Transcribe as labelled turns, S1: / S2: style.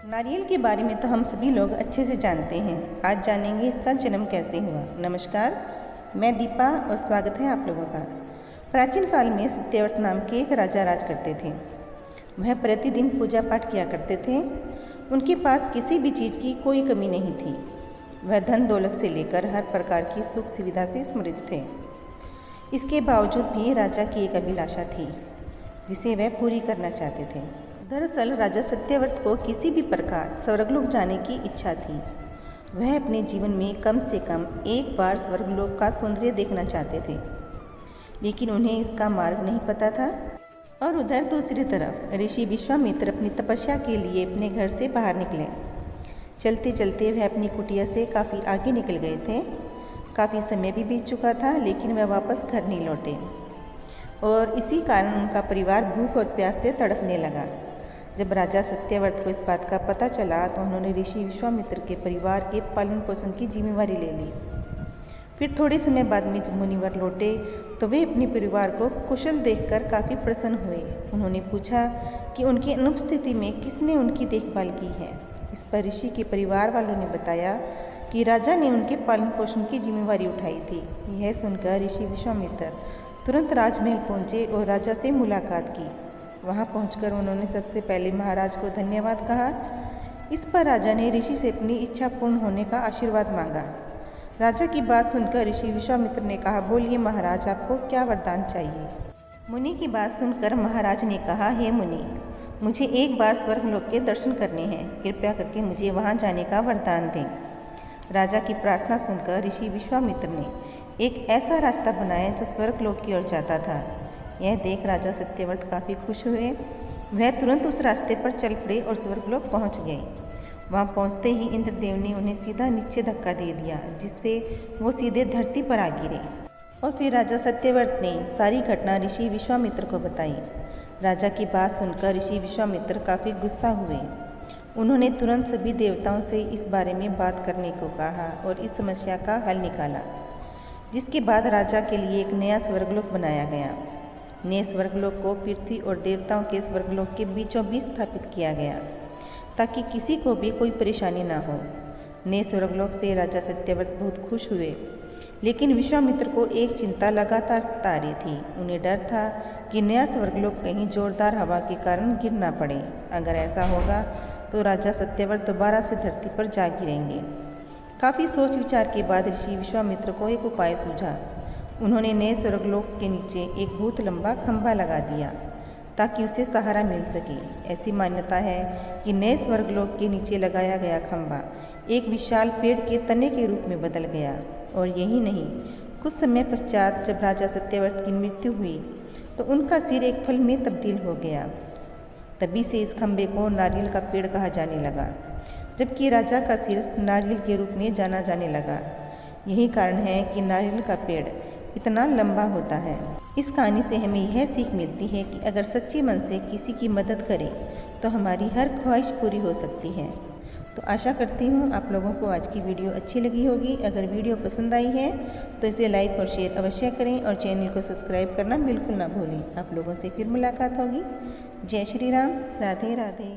S1: नारियल के बारे में तो हम सभी लोग अच्छे से जानते हैं। आज जानेंगे इसका जन्म कैसे हुआ। नमस्कार, मैं दीपा और स्वागत है आप लोगों का। प्राचीन काल में सत्यव्रत नाम के एक राजा राज करते थे। वह प्रतिदिन पूजा पाठ किया करते थे। उनके पास किसी भी चीज़ की कोई कमी नहीं थी। वह धन दौलत से लेकर हर प्रकार की सुख सुविधा से समृद्ध थे। इसके बावजूद भी राजा की एक अभिलाषा थी जिसे वह पूरी करना चाहते थे। दरअसल राजा सत्यव्रत को किसी भी प्रकार स्वर्गलोक जाने की इच्छा थी। वह अपने जीवन में कम से कम एक बार स्वर्गलोक का सौंदर्य देखना चाहते थे, लेकिन उन्हें इसका मार्ग नहीं पता था। और उधर दूसरी तरफ ऋषि विश्वामित्र अपनी तपस्या के लिए अपने घर से बाहर निकले। चलते चलते वह अपनी कुटिया से काफ़ी आगे निकल गए थे। काफ़ी समय भी बीत चुका था, लेकिन वह वापस घर नहीं लौटे और इसी कारण उनका परिवार भूख और प्यास से तड़पने लगा। जब राजा सत्यव्रत को इस बात का पता चला तो उन्होंने ऋषि विश्वामित्र के परिवार के पालन पोषण की जिम्मेवारी ले ली। फिर थोड़े समय बाद में जब मुनिवर लौटे तो वे अपने परिवार को कुशल देखकर काफ़ी प्रसन्न हुए। उन्होंने पूछा कि उनकी अनुपस्थिति में किसने उनकी देखभाल की है। इस पर ऋषि के परिवार वालों ने बताया कि राजा ने उनके पालन पोषण की जिम्मेवारी उठाई थी। यह सुनकर ऋषि विश्वामित्र तुरंत राजमहल पहुँचे और राजा से मुलाकात की। वहां पहुंचकर उन्होंने सबसे पहले महाराज को धन्यवाद कहा। इस पर राजा ने ऋषि से अपनी इच्छा पूर्ण होने का आशीर्वाद मांगा। राजा की बात सुनकर ऋषि विश्वामित्र ने कहा, बोलिए महाराज, आपको क्या वरदान चाहिए। मुनि की बात सुनकर महाराज ने कहा, हे मुनि, मुझे एक बार स्वर्गलोक के दर्शन करने हैं। कृपया करके मुझे वहाँ जाने का वरदान दें। राजा की प्रार्थना सुनकर ऋषि विश्वामित्र ने एक ऐसा रास्ता बनाया जो स्वर्गलोक की ओर जाता था। यह देख राजा सत्यव्रत काफ़ी खुश हुए। वह तुरंत उस रास्ते पर चल पड़े और स्वर्गलोक पहुंच गए। वहां पहुंचते ही इंद्रदेव ने उन्हें सीधा नीचे धक्का दे दिया, जिससे वो सीधे धरती पर आ गिरे। और फिर राजा सत्यव्रत ने सारी घटना ऋषि विश्वामित्र को बताई। राजा की बात सुनकर ऋषि विश्वामित्र काफ़ी गुस्सा हुए। उन्होंने तुरंत सभी देवताओं से इस बारे में बात करने को कहा और इस समस्या का हल निकाला, जिसके बाद राजा के लिए एक नया स्वर्गलोक बनाया गया। नए स्वर्गलोक को पृथ्वी और देवताओं के स्वर्गलोक के बीचों बीच स्थापित किया गया, ताकि किसी को भी कोई परेशानी ना हो। नए स्वर्गलोक से राजा सत्यव्रत बहुत खुश हुए, लेकिन विश्वामित्र को एक चिंता लगातार सता रही थी। उन्हें डर था कि नया स्वर्गलोक कहीं जोरदार हवा के कारण गिर ना पड़े। अगर ऐसा होगा तो राजा सत्यव्रत दोबारा से धरती पर जा गिरेंगे। काफ़ी सोच विचार के बाद ऋषि विश्वामित्र को एक उपाय सूझा। उन्होंने नए स्वर्गलोक के नीचे एक बहुत लंबा खंभा लगा दिया, ताकि उसे सहारा मिल सके। ऐसी मान्यता है कि नए स्वर्गलोक के नीचे लगाया गया खंभा एक विशाल पेड़ के तने के रूप में बदल गया। और यही नहीं, कुछ समय पश्चात जब राजा सत्यव्रत की मृत्यु हुई तो उनका सिर एक फल में तब्दील हो गया। तभी से इस खंभे को नारियल का पेड़ कहा जाने लगा, जबकि राजा का सिर नारियल के रूप में जाना जाने लगा। यही कारण है कि नारियल का पेड़ इतना लंबा होता है। इस कहानी से हमें यह सीख मिलती है कि अगर सच्चे मन से किसी की मदद करें तो हमारी हर ख्वाहिश पूरी हो सकती है। तो आशा करती हूँ आप लोगों को आज की वीडियो अच्छी लगी होगी। अगर वीडियो पसंद आई है तो इसे लाइक और शेयर अवश्य करें और चैनल को सब्सक्राइब करना बिल्कुल ना भूलें। आप लोगों से फिर मुलाकात होगी। जय श्री राम, राधे राधे।